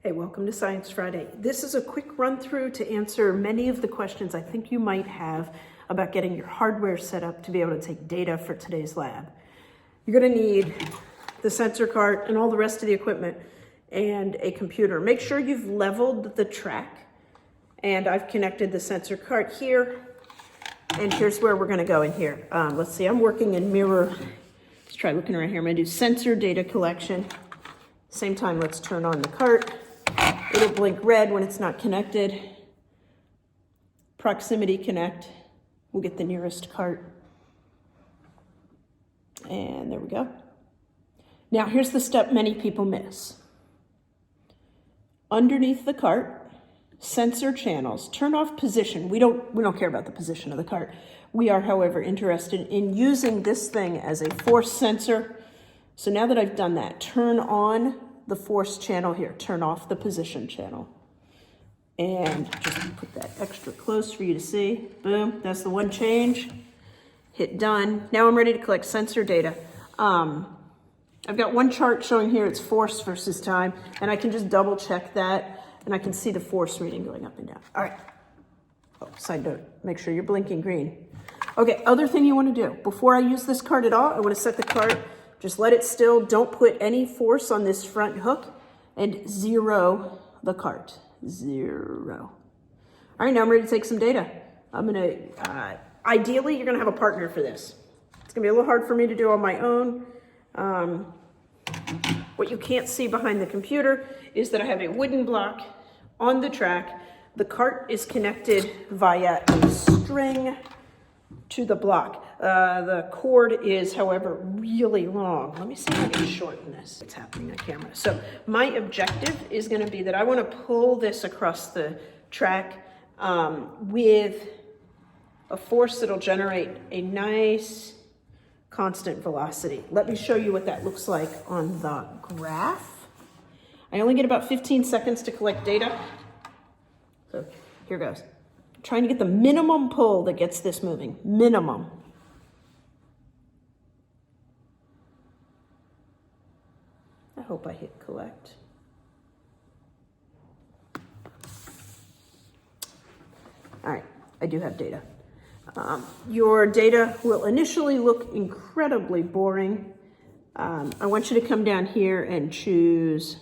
Hey, welcome to Science Friday. This is a quick run through to answer many of the questions I think you might have about getting your hardware set up to be able to take data for today's lab. You're going to need the sensor cart and all the rest of the equipment and a computer. Make sure you've leveled the track, and I've connected the sensor cart here, and here's where we're going to go in here. Let's see, I'm working in mirror. Let's try looking around here. I'm going to do sensor data collection. Same time, let's turn on the cart. It'll blink red when it's not connected. Proximity connect. We'll get the nearest cart. And there we go. Now here's the step many people miss. Underneath the cart, sensor channels, turn off position. We don't care about the position of the cart. We are, however, interested in using this thing as a force sensor. So now that I've done that, turn on the force channel here, turn off the position channel. And just put that extra close for you to see. Boom, that's the one change. Hit done. Now I'm ready to collect sensor data. I've got one chart showing here, it's force versus time, and I can just double check that, and I can see the force reading going up and down. All right. Oh, side note, make sure you're blinking green. Okay, other thing you want to do, before I use this cart at all, I want to set the cart, just let it still, don't put any force on this front hook, and zero the cart. Zero. All right, now I'm ready to take some data. I'm gonna, ideally, you're gonna have a partner for this. It's gonna be a little hard for me to do on my own. What you can't see behind the computer is that I have a wooden block on the track. The cart is connected via a string to the block. The cord is, however, really long. Let me see if I can shorten this. It's happening on camera. So my objective is going to be that I want to pull this across the track with a force that'll generate a nice constant velocity. Let me show you what that looks like on the graph. I only get about 15 seconds to collect data. So here goes. Trying to get the minimum pull that gets this moving. Minimum. I hope I hit collect. All right, I do have data. Your data will initially look incredibly boring. I want you to come down here and choose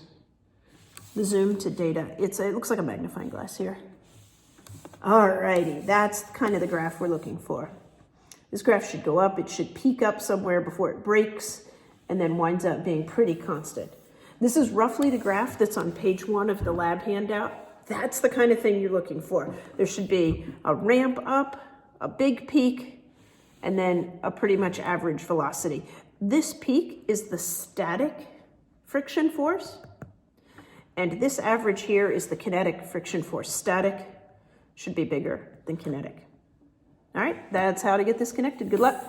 the zoom to data. It looks like a magnifying glass here. Alrighty, that's kind of the graph we're looking for. This graph should go up, it should peak up somewhere before it breaks, and then winds up being pretty constant. This is roughly the graph that's on page 1 of the lab handout. That's the kind of thing you're looking for. There should be a ramp up, a big peak, and then a pretty much average velocity. This peak is the static friction force, and this average here is the kinetic friction force. Static should be bigger than kinetic. All right, that's how to get this connected. Good luck.